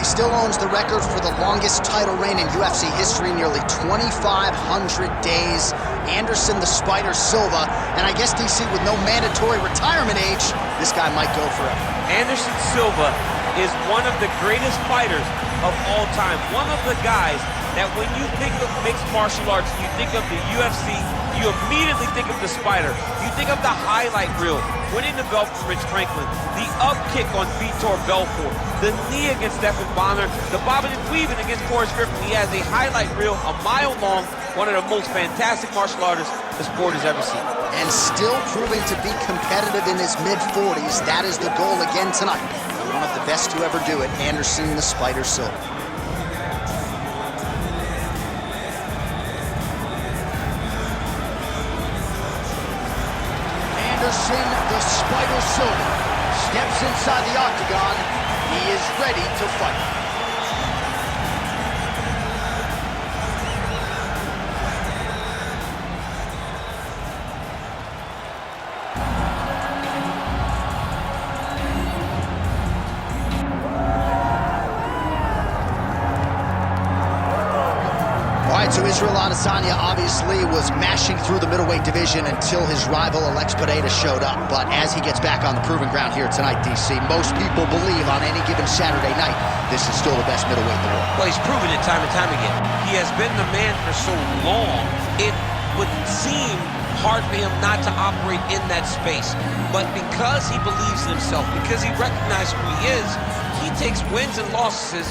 still owns the record for the longest title reign in UFC history, nearly 2,500 days. Anderson the Spider Silva, and I guess DC, with no mandatory retirement age, this guy might go forever. Anderson Silva is one of the greatest fighters of all time. One of the guys that when you think of mixed martial arts, you think of the UFC, you immediately think of the Spider. You think of the highlight reel, winning the belt from Rich Franklin, the up kick on Vitor Belfort, the knee against Stephen Bonner, the bobbing and weaving against Forrest Griffin. He has a highlight reel a mile long, one of the most fantastic martial artists the sport has ever seen. And still proving to be competitive in his mid-40s. That is the goal again tonight. One of the best to ever do it, Anderson the Spider Silva. Anderson the Spider Silva steps inside the octagon. He is ready to fight. So Israel Adesanya obviously was mashing through the middleweight division until his rival Alex Pereira showed up. But as he gets back on the proving ground here tonight, DC, most people believe on any given Saturday night, this is still the best middleweight in the world. Well, he's proven it time and time again. He has been the man for so long, it would seem hard for him not to operate in that space. But because he believes in himself, because he recognizes who he is, he takes wins and losses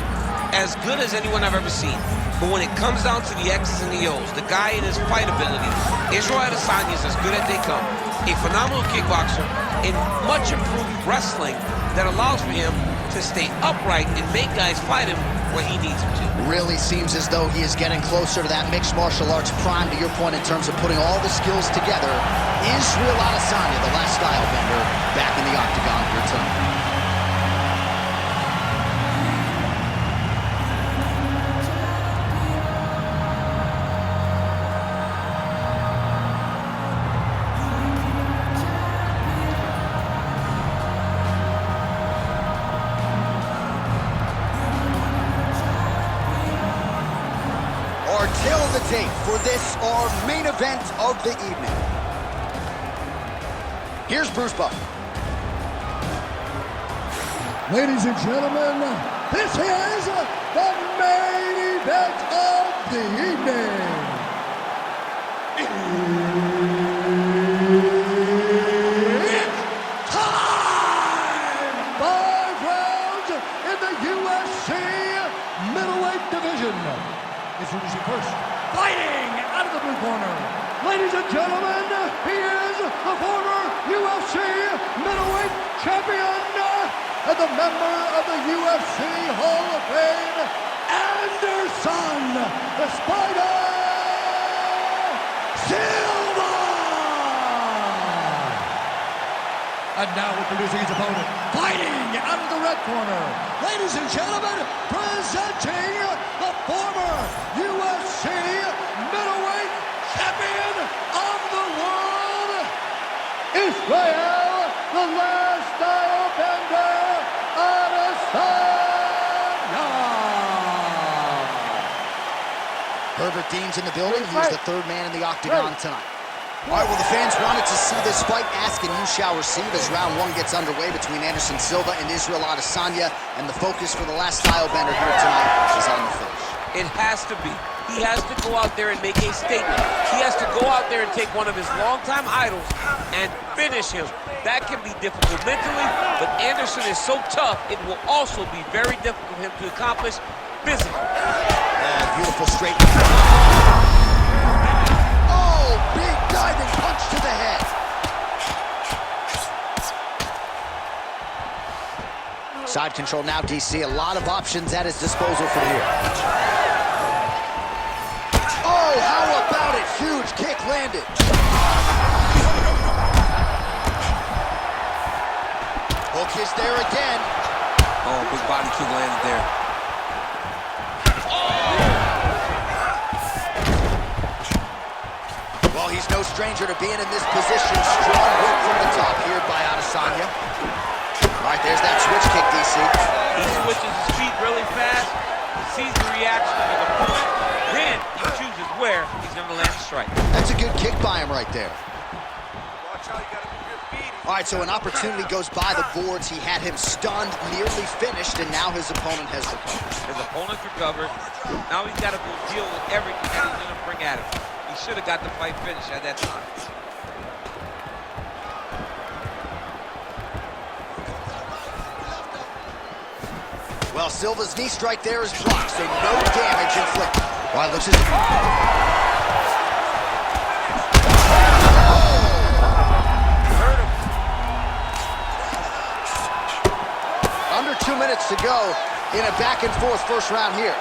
as good as anyone I've ever seen. But when it comes down to the X's and the O's, the guy in his fight ability, Israel Adesanya is as good as they come. A phenomenal kickboxer in much improved wrestling that allows for him to stay upright and make guys fight him where he needs them to. Really seems as though he is getting closer to that mixed martial arts prime, to your point, in terms of putting all the skills together. Israel Adesanya, the last style bender, back in the octagon here tonight. Tail of the tape for this, our main event of the evening. Here's Bruce Buffer. Ladies and gentlemen, this is the main event of the evening. It's time! 5 rounds in the UFC middleweight division. Introducing first, fighting out of the blue corner. Ladies and gentlemen, he is the former UFC middleweight champion and the member of the UFC Hall of Fame, Anderson the Spider Silva. And now introducing his opponent, fighting out of the red corner. Ladies and gentlemen, presenting the former UFC middleweight champion of the world, Israel, the last style bender, Adesanya. Herbert Dean's in the building. He's the third man in the octagon tonight. All right, well, the fans wanted to see this fight. Ask and you shall receive as round one gets underway between Anderson Silva and Israel Adesanya. And the focus for the last style bender here tonight is on the finish. It has to be. He has to go out there and make a statement. He has to go out there and take one of his longtime idols and finish him. That can be difficult mentally, but Anderson is so tough, it will also be very difficult for him to accomplish physically. Beautiful straight. Big diving punch to the head. Side control now, DC. A lot of options at his disposal from here. Oh, how about it? Huge kick landed. Hook is there again. Oh, big body kick landed there. Well, he's no stranger to being in this position. Strong hook from the top here by Adesanya. All right, there's that switch kick, DC. He switches his feet really fast, sees the reaction of his opponent, then he chooses where he's going to land the strike. That's a good kick by him right there. All right, so an opportunity goes by the boards. He had him stunned, nearly finished, and now his opponent has recovered. His opponent's recovered. Now he's got to go deal with everything that he's going to bring at him. He should have got the fight finished at that time. Well, Silva's knee strike there is blocked, so no damage inflicted. All right, looks as... Under 2 minutes to go in a back-and-forth first round here.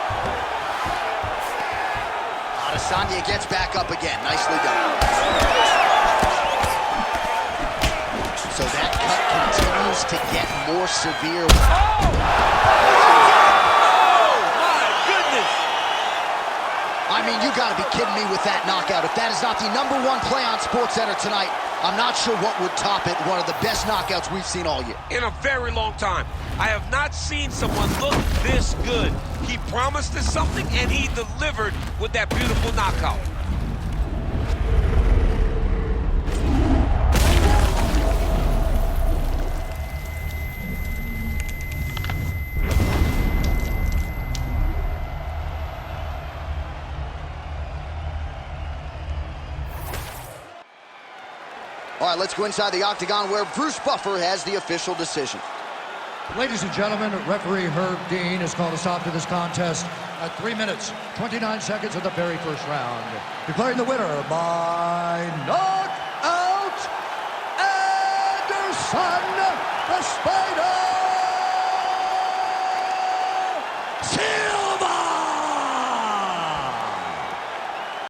Adesanya gets back up again. Nicely done. So that cut continues to get more severe. Oh, my goodness! I mean, you gotta be kidding me with that knockout. If that is not the #1 play on SportsCenter tonight, I'm not sure what would top it. One of the best knockouts we've seen all year. In a very long time. I have not seen someone look this good. He promised us something, and he delivered with that beautiful knockout. All right, let's go inside the octagon where Bruce Buffer has the official decision. Ladies and gentlemen, referee Herb Dean has called a stop to this contest at 3 minutes, 29 seconds of the very first round. Declaring the winner by